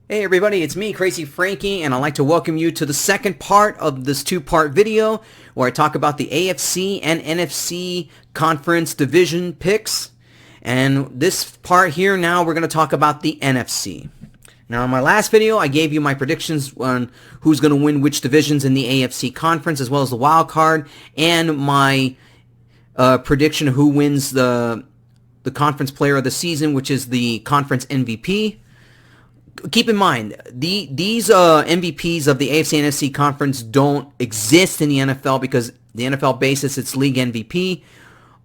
Hey everybody, it's me, Crazyfrankie, and I'd like to welcome you to the second part of this two-part video where I talk about the AFC and NFC conference division picks. And this part here now we're going to talk about the NFC. Now in my last video I gave you my predictions on who's going to win which divisions in the AFC conference as well as the wild card and my prediction of who wins the conference player of the season, which is the conference MVP. Keep in mind, these MVPs of the AFC and NFC conference don't exist in the NFL because the NFL bases its league MVP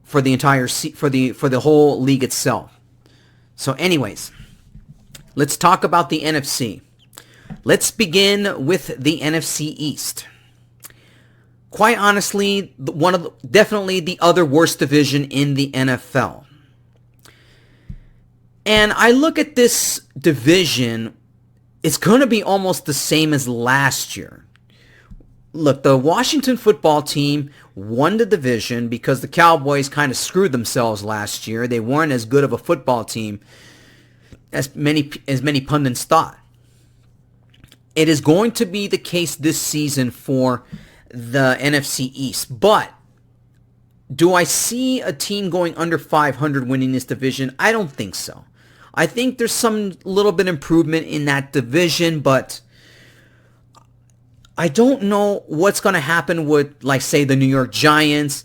for the entire for the whole league itself. So, anyways, let's talk about the NFC. Let's begin with the NFC East. Quite honestly, definitely the other worst division in the NFL. And I look at this division, it's going to be almost the same as last year. Look, the Washington football team won the division because the Cowboys kind of screwed themselves last year. They weren't as good of a football team as many pundits thought. It is going to be the case this season for the NFC East, but do I see a team going under 500 winning this division? I don't think so. I think there's some little bit improvement in that division, but I don't know what's going to happen with, like, say, the New York Giants.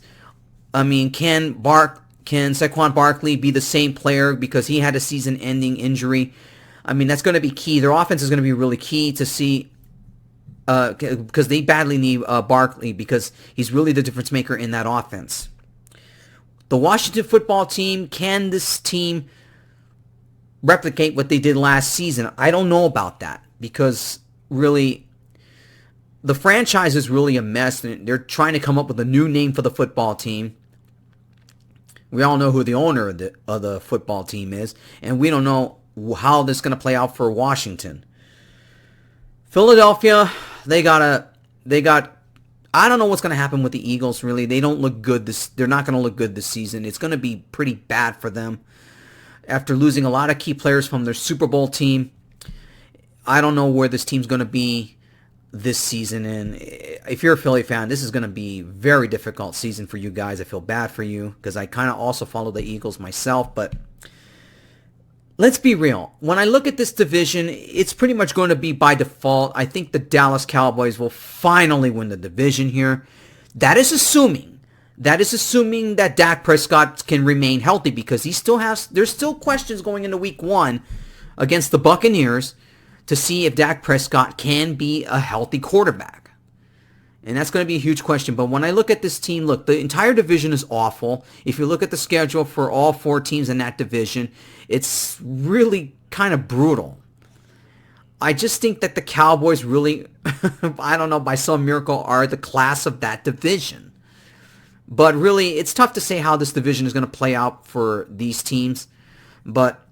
I mean, can Saquon Barkley be the same player because he had a season-ending injury? I mean, that's going to be key. Their offense is going to be really key to see because they badly need Barkley because he's really the difference maker in that offense. The Washington football team, can this team replicate what they did last season? I don't know about that because really the franchise is really a mess and they're trying to come up with a new name for the football team. We all know who the owner of the football team is, and we don't know how this is going to play out for Washington. Philadelphia, they got I don't know what's going to happen with the Eagles, really. They don't look good they're not going to look good this season. It's going to be pretty bad for them. After losing a lot of key players from their Super Bowl team, I don't know where this team's going to be this season. And if you're a Philly fan, this is going to be a very difficult season for you guys. I feel bad for you because I kind of also follow the Eagles myself. But let's be real. When I look at this division, it's pretty much going to be by default. I think the Dallas Cowboys will finally win the division here. That is assuming that Dak Prescott can remain healthy because there's still questions going into week 1 against the Buccaneers to see if Dak Prescott can be a healthy quarterback. And that's going to be a huge question. But when I look at this team, look, the entire division is awful. If you look at the schedule for all 4 teams in that division, it's really kind of brutal. I just think that the Cowboys really, I don't know, by some miracle are the class of that division. But really, it's tough to say how this division is going to play out for these teams. But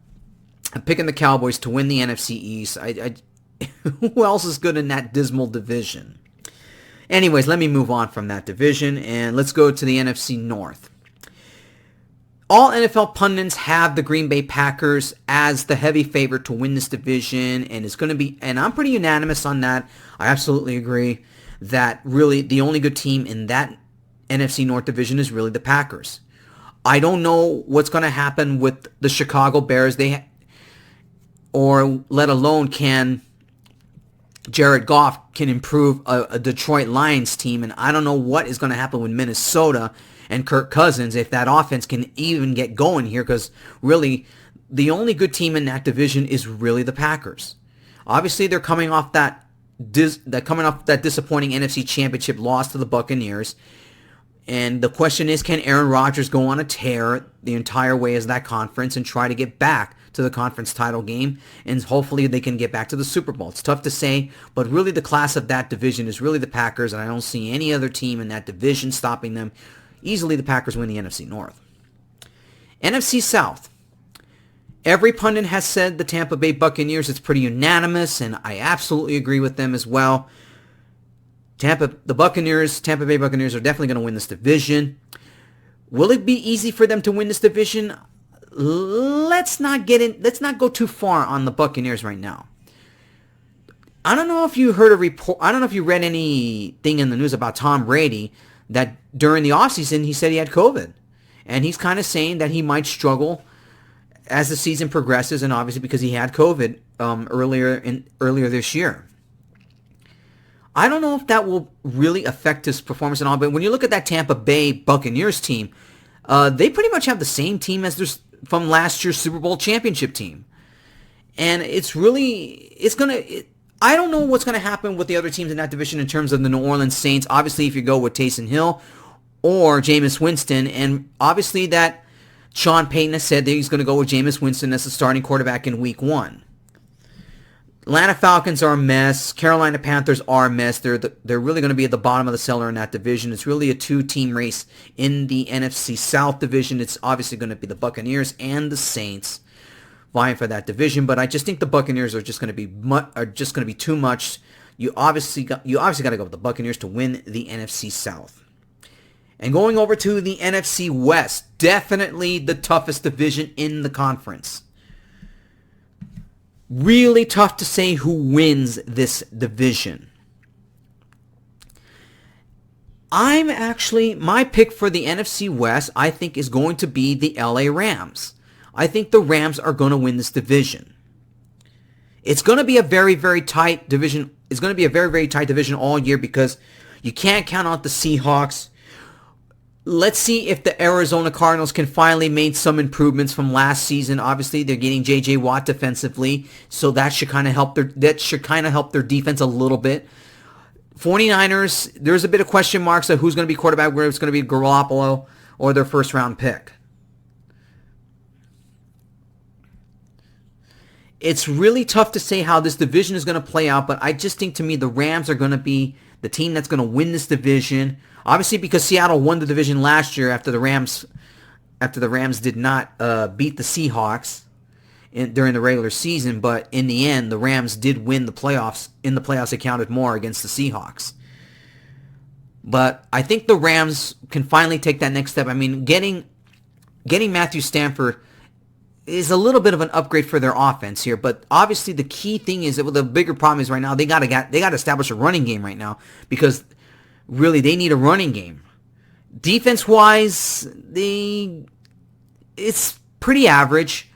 I'm picking the Cowboys to win the NFC East. Who else is good in that dismal division? Anyways, let me move on from that division, and let's go to the NFC North. All NFL pundits have the Green Bay Packers as the heavy favorite to win this division, and it's going to be, and I'm pretty unanimous on that. I absolutely agree that really the only good team in that NFC North division is really the Packers. I don't know what's going to happen with the Chicago Bears. Or let alone can Jared Goff can improve a Detroit Lions team, and I don't know what is going to happen with Minnesota and Kirk Cousins if that offense can even get going here, because really the only good team in that division is really the Packers. Obviously, they're coming off that disappointing NFC Championship loss to the Buccaneers. And the question is, can Aaron Rodgers go on a tear the entire way as that conference and try to get back to the conference title game? And hopefully they can get back to the Super Bowl. It's tough to say, but really the class of that division is really the Packers, and I don't see any other team in that division stopping them. Easily the Packers win the NFC North. NFC South. Every pundit has said the Tampa Bay Buccaneers. It's pretty unanimous, and I absolutely agree with them as well. Tampa Bay Buccaneers are definitely going to win this division. Will it be easy for them to win this division? Let's not go too far on the Buccaneers right now. I don't know if you heard a report. I don't know if you read anything in the news about Tom Brady that during the offseason he said he had COVID. And he's kind of saying that he might struggle as the season progresses, and obviously because he had COVID earlier this year. I don't know if that will really affect his performance and all, but when you look at that Tampa Bay Buccaneers team, they pretty much have the same team as from last year's Super Bowl championship team. And I don't know what's going to happen with the other teams in that division in terms of the New Orleans Saints. Obviously, if you go with Taysom Hill or Jameis Winston, and obviously that Sean Payton has said that he's going to go with Jameis Winston as the starting quarterback in Week 1. Atlanta Falcons are a mess. Carolina Panthers are a mess. They're really going to be at the bottom of the cellar in that division. It's really a two-team race in the NFC South division. It's obviously going to be the Buccaneers and the Saints vying for that division, but I just think the Buccaneers are just going to be too much. You obviously got to go with the Buccaneers to win the NFC South. And going over to the NFC West, definitely the toughest division in the conference. Really tough to say who wins this division. My pick for the NFC West, I think, is going to be the LA Rams. I think the Rams are going to win this division. It's going to be a very, very tight division. It's going to be a very, very tight division all year because you can't count out the Seahawks. Let's see if the Arizona Cardinals can finally make some improvements from last season. Obviously, they're getting J.J. Watt defensively, so that should kind of help their defense a little bit. 49ers, there's a bit of question marks of who's going to be quarterback, whether it's going to be Garoppolo or their first-round pick. It's really tough to say how this division is going to play out, but I just think, to me, the Rams are going to be the team that's going to win this division. Obviously, because Seattle won the division last year after the Rams did not beat the Seahawks during the regular season, but in the end, the Rams did win the playoffs. In the playoffs, it counted more against the Seahawks. But I think the Rams can finally take that next step. I mean, getting Matthew Stafford is a little bit of an upgrade for their offense here, but obviously the key thing is that the bigger problem is right now they got to establish a running game right now because really they need a running game. Defense-wise, it's pretty average,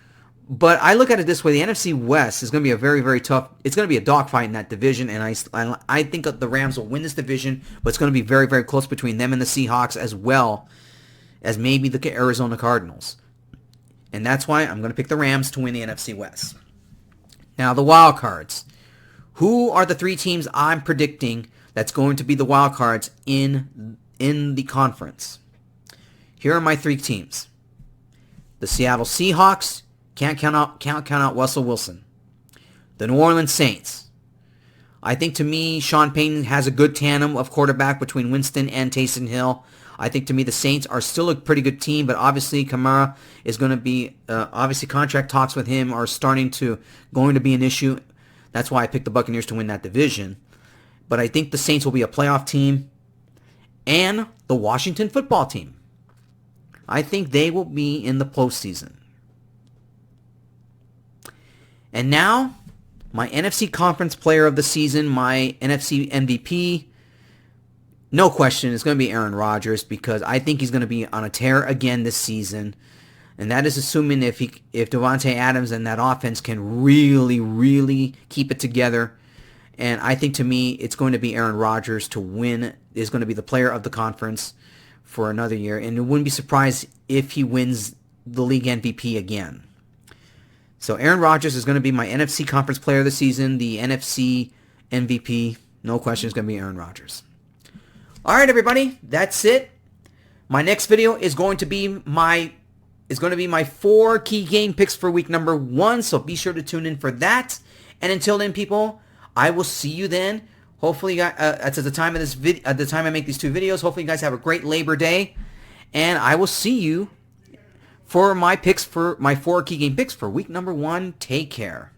but I look at it this way: the NFC West is going to be a very, very tough. It's going to be a dogfight in that division, and I think that the Rams will win this division, but it's going to be very, very close between them and the Seahawks as well as maybe the Arizona Cardinals. And that's why I'm going to pick the Rams to win the NFC West. Now, the wild cards. Who are the three teams I'm predicting that's going to be the wild cards in the conference? Here are my three teams. The Seattle Seahawks. Can't count out Russell Wilson. The New Orleans Saints. I think, to me, Sean Payton has a good tandem of quarterback between Winston and Taysom Hill. I think, to me, the Saints are still a pretty good team, but obviously Kamara is going to be, obviously contract talks with him are going to be an issue. That's why I picked the Buccaneers to win that division. But I think the Saints will be a playoff team. And the Washington football team. I think they will be in the postseason. And now, my NFC Conference Player of the Season, my NFC MVP, no question, it's going to be Aaron Rodgers because I think he's going to be on a tear again this season. And that is assuming if Davante Adams and that offense can really, really keep it together. And I think, to me, it's going to be Aaron Rodgers to win, is going to be the player of the conference for another year. And it wouldn't be surprised if he wins the league MVP again. So Aaron Rodgers is going to be my NFC Conference Player of the Season. The NFC MVP, no question, is going to be Aaron Rodgers. All right, everybody, that's it. My next video is going to be my 4 key game picks for week number 1, so be sure to tune in for that. And until then, people, I will see you then. Hopefully, at the time I make these 2 videos, hopefully you guys have a great Labor Day, and I will see you for my 4 key game picks for week number 1. Take care.